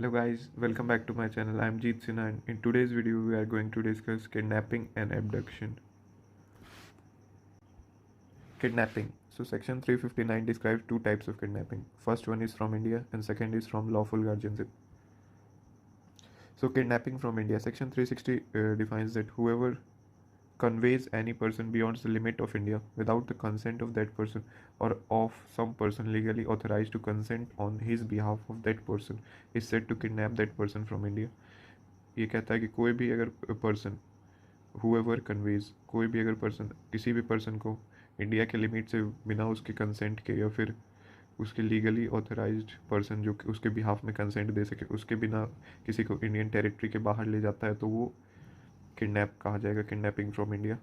Hello guys, welcome back to my channel. I'm Jeet Sinha and in today's video we are going to discuss kidnapping and abduction. Kidnapping. So section 359 describes two types of kidnapping. First one is from India and second is from lawful guardianship. So kidnapping from India. Section 360 defines that whoever conveys any person beyond the limit of India without the consent of that person or of some person legally authorized to consent on his behalf of that person is said to kidnap that person from India. ये कहता है कि कोई भी अगर person whoever conveys कोई भी अगर पर्सन किसी भी पर्सन को इंडिया के लिमिट से बिना उसके कंसेंट के या फिर उसके लीगली ऑथराइज्ड पर्सन जो कि उसके बिहाफ में कंसेंट दे सके उसके बिना किसी को इंडियन टेरिटरी के बाहर ले जाता है तो वो किडनैप कहा जाएगा, kidnapping from India.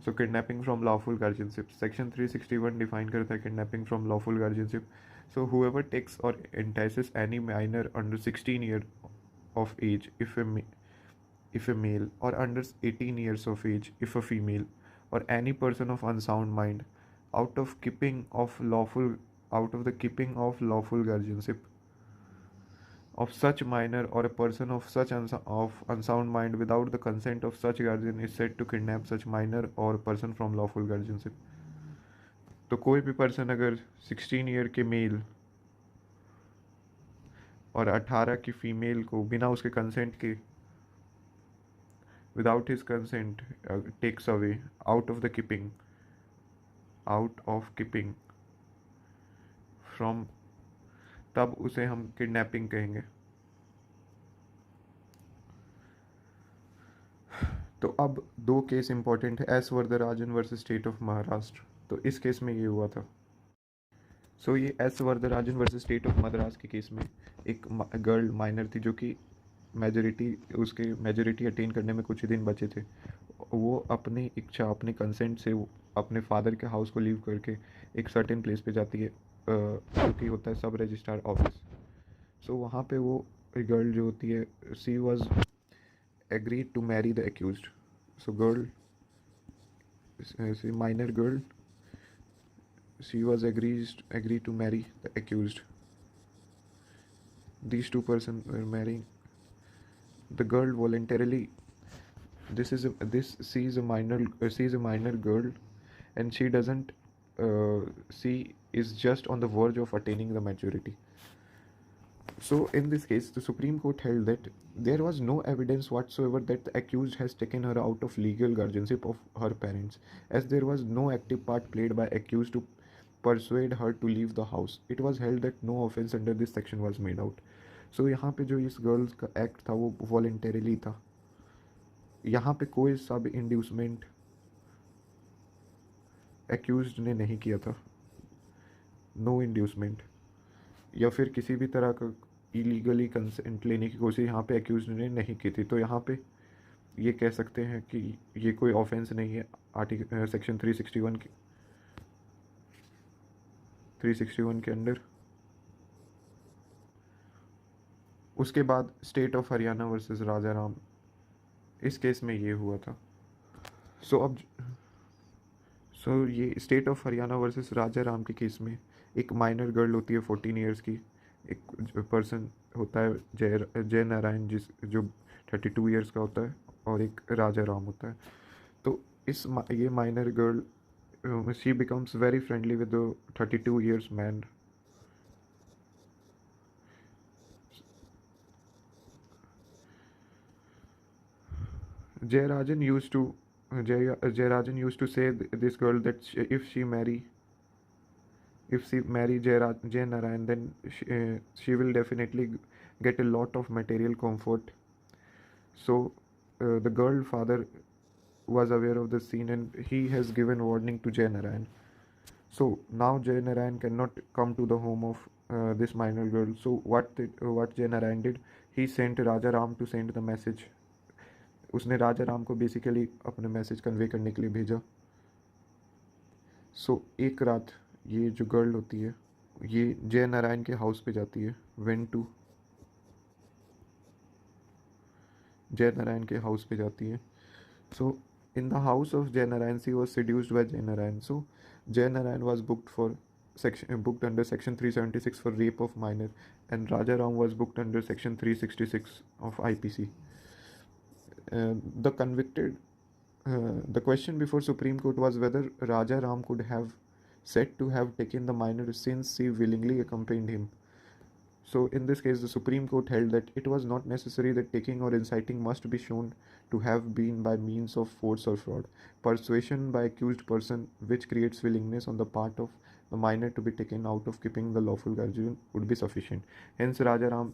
So kidnapping from lawful guardianship. Section 361 define करता है kidnapping from lawful guardianship. So whoever takes or entices any minor under 16 year of age if a male or under 18 years of age if a female or any person of unsound mind out of keeping of lawful out of the keeping of lawful guardianship of such minor or a person of such of unsound mind without the consent of such guardian is said to kidnap such minor or person from lawful guardianship. तो कोई भी person अगर 16 year के mail और 18 की female को बिना उसके कंसेंट के without his consent takes away out of the keeping from, तब उसे हम किडनैपिंग कहेंगे. तो अब दो केस इंपॉर्टेंट है. S Varadarajan versus state of Maharashtra. तो इस केस में ये हुआ था. सो ये S Varadarajan versus state of Madras के केस में एक गर्ल माइनर थी जो कि मेजोरिटी अटेन करने में कुछ ही दिन बचे थे. वो अपनी इच्छा अपने कंसेंट से अपने फादर के हाउस को लीव करके एक सर्टेन प्लेस पे जाती है जो कि होता है सब रजिस्ट्रार ऑफिस. सो वहाँ पे वो गर्ल जो होती है सी was agreed to marry the accused. So minor girl, she was agreed to marry the accused. These two persons were marrying. The girl voluntarily. She is a minor girl, and she doesn't. She is just on the verge of attaining the maturity. So in this case, the Supreme Court held that there was no evidence whatsoever that the accused has taken her out of legal guardianship of her parents, as there was no active part played by accused to persuade her to leave the house. It was held that no offense under this section was made out. So यहाँ पे जो इस girls का act था वो voluntarily था. यहाँ पे कोई सब इंड्यूसमेंट एक्यूज्ड ने नहीं किया था. नो इंड्यूसमेंट या फिर किसी भी तरह का इलीगली कंसेंट लेने की कोशिश यहाँ पे एक्यूज ने नहीं की थी. तो यहाँ पे ये कह सकते हैं कि ये कोई ऑफेंस नहीं है आर्टिकल सेक्शन 361 के अंडर. उसके बाद स्टेट ऑफ हरियाणा वर्सेस राजा राम. इस केस में ये हुआ था. सो ये स्टेट ऑफ हरियाणा वर्सेस राजा राम के केस में एक माइनर गर्ल होती है 14 ईयर्स की. एक पर्सन होता है जय नारायण जो 32 ईयर्स का होता है और एक राजा राम होता है. तो ये minor girl she becomes very friendly with the 32 years man. Jayarajan used to say this girl that if she marry Jay Narayan, then she will definitely get a lot of material comfort. So the girl father was aware of the scene and he has given warning to Jay Narayan. So now Jay Narayan cannot come to the home of this minor girl. So what Jay Narayan did, he sent Raja Ram to send the message. उसने राजा राम को basically अपने message convey करने के लिए भेजा. सो एक रात ये जो गर्ल होती है ये जय नारायण के हाउस पे जाती है. वेंट टू जय नारायण के हाउस पे जाती है. सो इन द हाउस ऑफ जय नारायण सी वॉज seduced by जय नारायण. सो जय Narayan was booked for booked under section 376 for rape of minor, and Raja Ram was booked under section 366 of IPC. The convicted the question before Supreme Court was whether Raja Ram could have said to have taken the minor since he willingly accompanied him. So in this case, the Supreme Court held that it was not necessary that taking or inciting must be shown to have been by means of force or fraud. Persuasion by accused person which creates willingness on the part of the minor to be taken out of keeping the lawful guardian would be sufficient. Hence Rajaram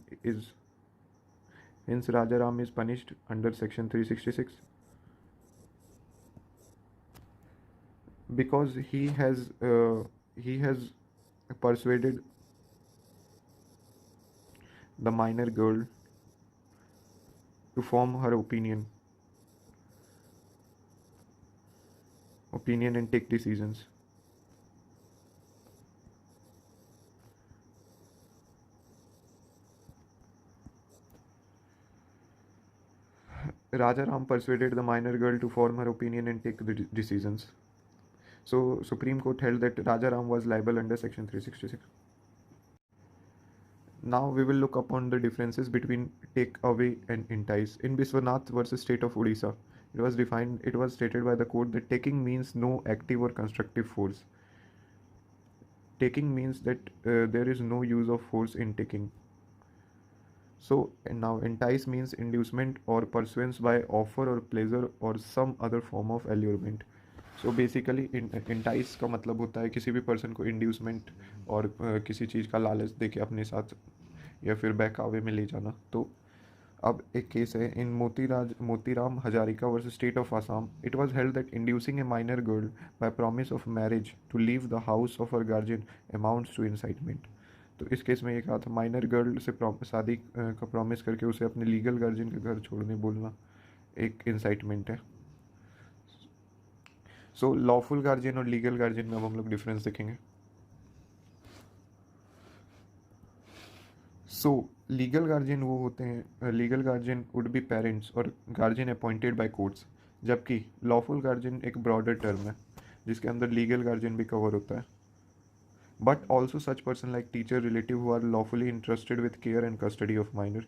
is punished under section 366 because he has persuaded the minor girl to form her opinion and take decisions. Rajaram persuaded the minor girl to form her opinion and take the decisions. So Supreme Court held that Rajaram was liable under section 366. Now we will look upon the differences between take away and entice. In Biswanath versus State of Odisha, it was stated by the court that taking means no active or constructive force. Taking means that there is no use of force in taking. So and now entice means inducement or pursuance by offer or pleasure or some other form of allurement. So basically entice का मतलब होता है किसी भी person को inducement और किसी चीज़ का लालच दे के अपने साथ या फिर बहकावे में ले जाना. तो अब एक केस है in Motiram Hazarika versus state of Assam. It was held that inducing a minor girl by promise of marriage to leave the house of her guardian amounts to incitement. तो इस केस में ये कहा था माइनर गर्ल से शादी का प्रॉमिस करके उसे अपने लीगल गार्जियन के घर छोड़ने बोलना एक इंसाइटमेंट है. सो लॉफुल गार्जियन और लीगल गार्जियन में अब हम लोग डिफरेंस देखेंगे. सो लीगल गार्जियन वो होते हैं, legal guardian would be parents और गार्जियन अपॉइंटेड बाय कोर्ट्स, जबकि लॉफुल गार्जियन एक ब्रॉडर टर्म है जिसके अंदर लीगल गार्जियन भी कवर होता है. But also such person like teacher relative who are lawfully interested with care and custody of minor.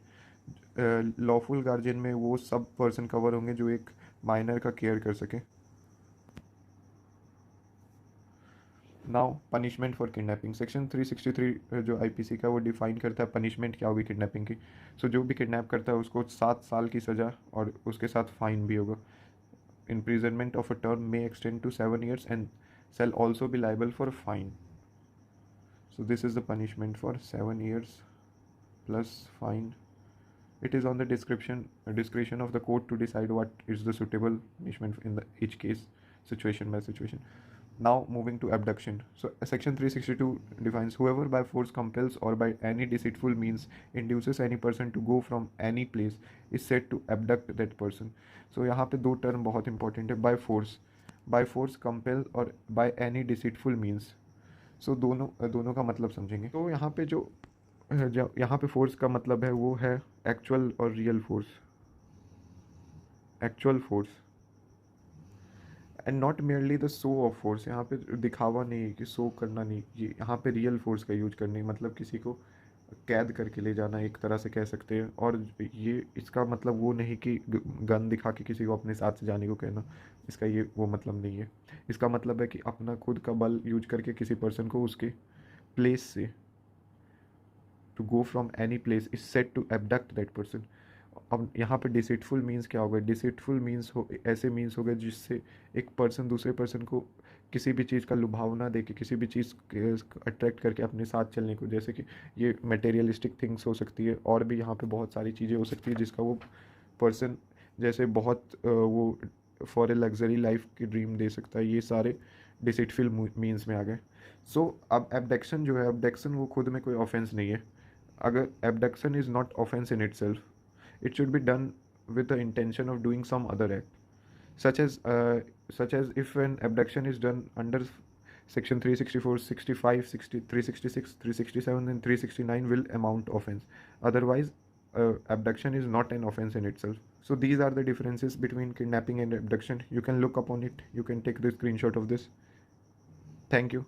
Lawful guardian में वो सब पर्सन कवर होंगे जो एक माइनर का केयर कर सके. Now punishment for kidnapping. Section 363 जो आईपीसी का वो डिफाइन करता है पनिशमेंट क्या होगी किडनैपिंग की. सो जो भी किडनैप करता है उसको 7 साल की सज़ा और उसके साथ फाइन भी होगा. Imprisonment of a term may extend to 7 years and shall also be liable for fine. So this is the punishment for 7 years plus fine. It is on the discretion of the court to decide what is the suitable punishment in each case, situation by situation. Now moving to abduction. So section 362 defines whoever by force compels or by any deceitful means induces any person to go from any place is said to abduct that person. So यहाँ पे दो term बहुत important है. By force compel और by any deceitful means. सो दोनों का मतलब समझेंगे. तो यहाँ पे जो यहाँ पे फोर्स का मतलब है वो है एक्चुअल और real force. Actual force and not merely the show off force. यहाँ पे दिखावा नहीं है कि शो करना नहीं, ये यहाँ पे रियल फोर्स का यूज करने मतलब किसी को कैद करके ले जाना एक तरह से कह सकते हैं. और ये इसका मतलब वो नहीं कि गन दिखा के किसी को अपने साथ जाने को कहना, इसका ये वो मतलब नहीं है. इसका मतलब है कि अपना खुद का बल यूज करके किसी पर्सन को उसके प्लेस से to go from any place is set to abduct that person. अब यहाँ पे डिसीटफुल मीन्स क्या होगा. डिसीटफुल मीन्स ऐसे मीन्स हो गए जिससे एक पर्सन दूसरे पर्सन को किसी भी चीज़ का लुभावना दे के किसी भी चीज़ अट्रैक्ट करके अपने साथ चलने को, जैसे कि ये मटेरियलिस्टिक थिंग्स हो सकती है और भी यहाँ पे बहुत सारी चीज़ें हो सकती है जिसका वो पर्सन जैसे बहुत वो फॉर ए लग्जरी लाइफ की ड्रीम दे सकता है. ये सारे डिसीटफुल मीन्स में आ गए. सो अब एबडक्शन जो है, एबडक्शन वो खुद में कोई ऑफेंस नहीं है. अगर abduction is not offence in itself, it should be done with the intention of doing some other act, such as if an abduction is done under section 364, 65, 60, 366, 367 and 369 will amount offense. Otherwise abduction is not an offense in itself. So these are the differences between kidnapping and abduction. You can look upon it, you can take the screenshot of this. Thank you.